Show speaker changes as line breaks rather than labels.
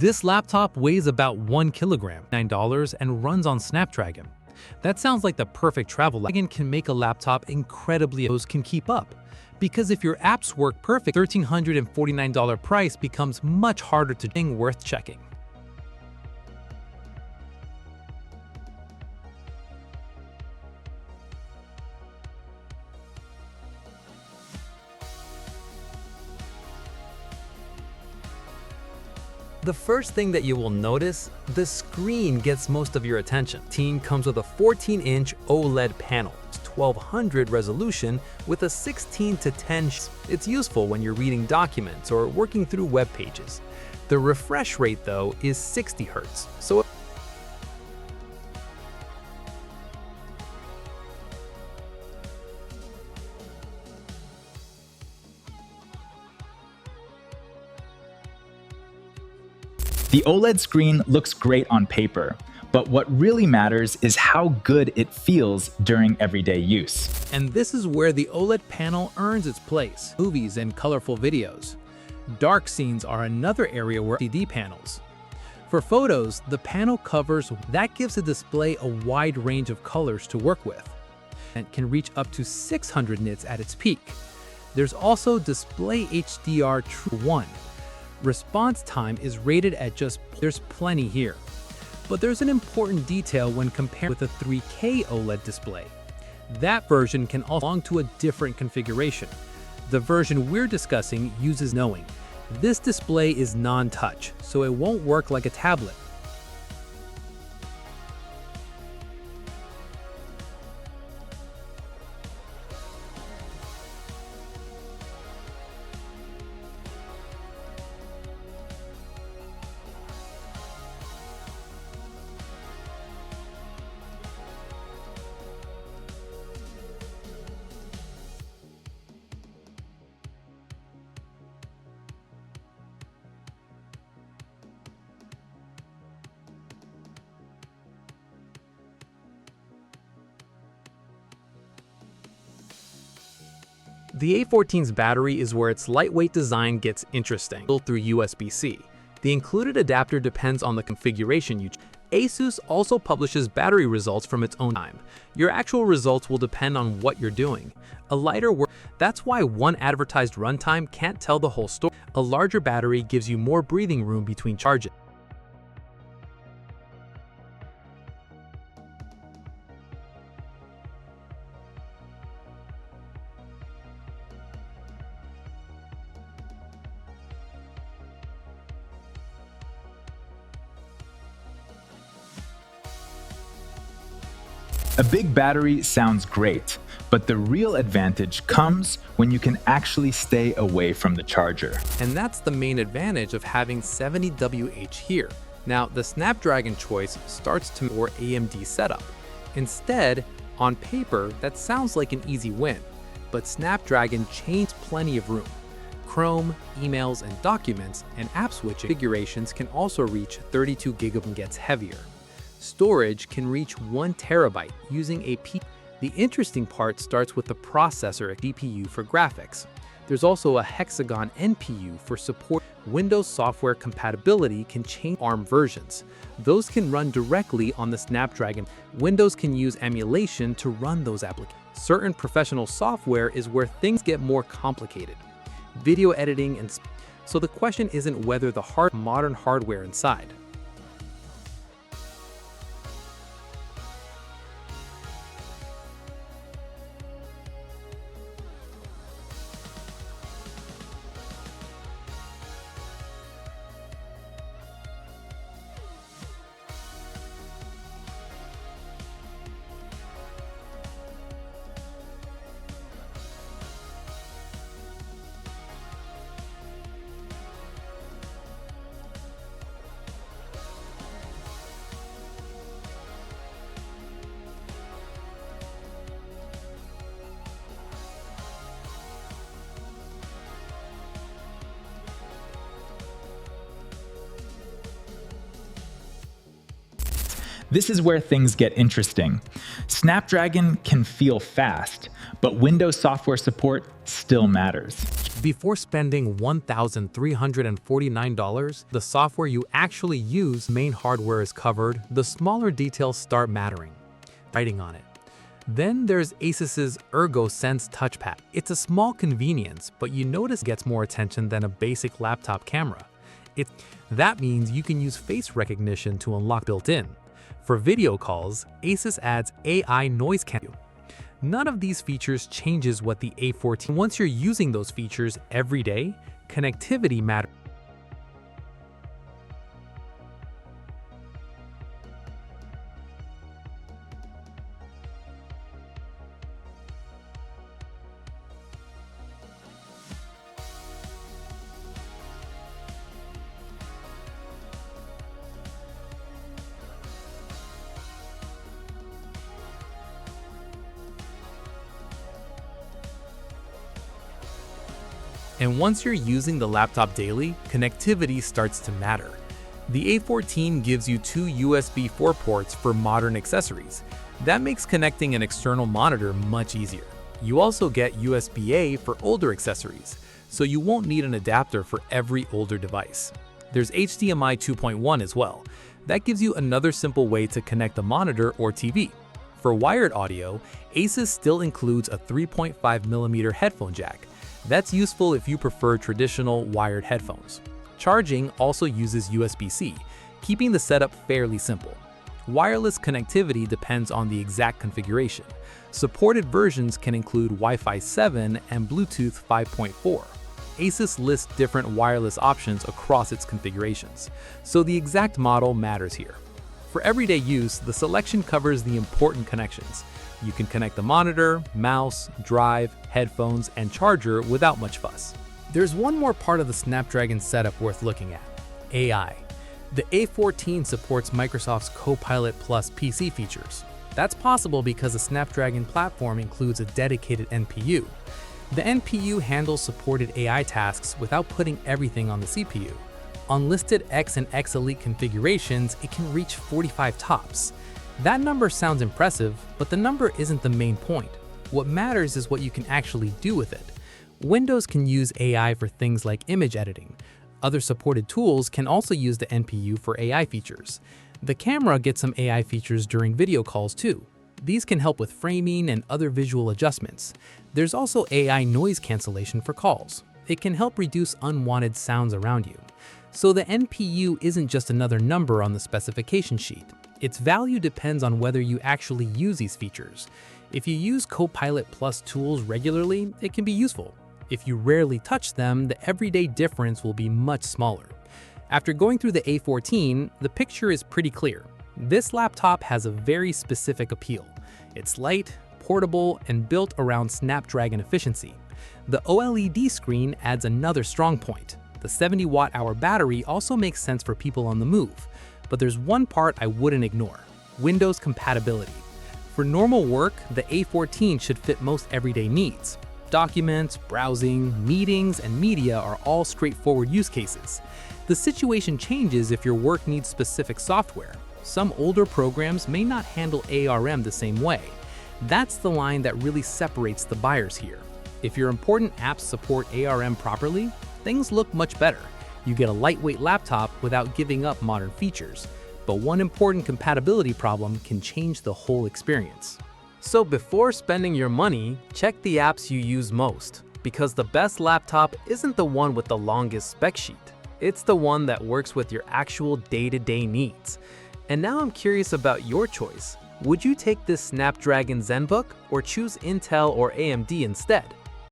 This laptop weighs about 1 kilogram, $9, and runs on Snapdragon. That sounds like the perfect travel laptop. Snapdragon can make a laptop incredibly can keep up. Because if your apps work perfect, $1,349 price becomes much harder to do, worth checking. The first thing that you will notice, the screen gets most of your attention. The comes with a 14-inch OLED panel, 1200 resolution with a 16:10. It's useful when you're reading documents or working through web pages. The refresh rate, though, is 60 Hz, so
the OLED screen looks great on paper, but what really matters is how good it feels during everyday use.
And this is where the OLED panel earns its place. Movies and colorful videos. Dark scenes are another area where LCD panels. For photos, the panel covers that gives the display a wide range of colors to work with. And can reach up to 600 nits at its peak. There's also Display HDR True 1. Response time is rated at there's plenty here. But there's an important detail when compared with a 3K OLED display. That version can also belong to a different configuration. The version we're discussing uses knowing. This display is non-touch, so it won't work like a tablet. The A14's battery is where its lightweight design gets interesting. Through USB-C. The included adapter depends on the configuration you choose. ASUS also publishes battery results from its own time. Your actual results will depend on what you're doing. A lighter work. That's why one advertised runtime can't tell the whole story. A larger battery gives you more breathing room between charges.
A big battery sounds great, but the real advantage comes when you can actually stay away from the charger.
And that's the main advantage of having 70WH here. Now, the Snapdragon choice starts to more AMD setup. Instead, on paper, that sounds like an easy win, but Snapdragon changed plenty of room. Chrome, emails, and documents, and app switching configurations can also reach 32 GB and gets heavier. Storage can reach 1 terabyte using a P. The interesting part starts with the processor GPU for graphics. There's also a Hexagon NPU for support. Windows software compatibility can change ARM versions. Those can run directly on the Snapdragon. Windows can use emulation to run those applications. Certain professional software is where things get more complicated. Video editing and so the question isn't whether the modern hardware inside.
This is where things get interesting. Snapdragon can feel fast, but Windows software support still matters.
Before spending $1,349, the software you actually use, main hardware is covered, the smaller details start mattering. Writing on it. Then there's ASUS's Ergo Sense touchpad. It's a small convenience, but you notice it gets more attention than a basic laptop camera. That means you can use face recognition to unlock built-in. For video calls, ASUS adds AI noise cancellation. None of these features changes what the A14. Once you're using those features every day, connectivity matters. And once you're using the laptop daily, connectivity starts to matter. The A14 gives you two USB 4 ports for modern accessories. That makes connecting an external monitor much easier. You also get USB-A for older accessories, so you won't need an adapter for every older device. There's HDMI 2.1 as well. That gives you another simple way to connect a monitor or TV. For wired audio, ASUS still includes a 3.5mm headphone jack. That's useful if you prefer traditional wired headphones. Charging also uses USB-C, keeping the setup fairly simple. Wireless connectivity depends on the exact configuration. Supported versions can include Wi-Fi 7 and Bluetooth 5.4. ASUS lists different wireless options across its configurations, so the exact model matters here. For everyday use, the selection covers the important connections. You can connect the monitor, mouse, drive, headphones, and charger without much fuss. There's one more part of the Snapdragon setup worth looking at: AI. The A14 supports Microsoft's Copilot Plus PC features. That's possible because the Snapdragon platform includes a dedicated NPU. The NPU handles supported AI tasks without putting everything on the CPU. On listed X and X Elite configurations, it can reach 45 tops. That number sounds impressive, but the number isn't the main point. What matters is what you can actually do with it. Windows can use AI for things like image editing. Other supported tools can also use the NPU for AI features. The camera gets some AI features during video calls too. These can help with framing and other visual adjustments. There's also AI noise cancellation for calls. It can help reduce unwanted sounds around you. So the NPU isn't just another number on the specification sheet. Its value depends on whether you actually use these features. If you use Copilot Plus tools regularly, it can be useful. If you rarely touch them, the everyday difference will be much smaller. After going through the A14, the picture is pretty clear. This laptop has a very specific appeal. It's light, portable, and built around Snapdragon efficiency. The OLED screen adds another strong point. The 70 watt-hour battery also makes sense for people on the move. But there's one part I wouldn't ignore: Windows compatibility. For normal work, the A14 should fit most everyday needs. Documents, browsing, meetings, and media are all straightforward use cases. The situation changes if your work needs specific software. Some older programs may not handle ARM the same way. That's the line that really separates the buyers here. If your important apps support ARM properly, things look much better. You get a lightweight laptop without giving up modern features. But one important compatibility problem can change the whole experience. So before spending your money, check the apps you use most, because the best laptop isn't the one with the longest spec sheet. It's the one that works with your actual day-to-day needs. And now I'm curious about your choice. Would you take this Snapdragon Zenbook or choose Intel or AMD instead?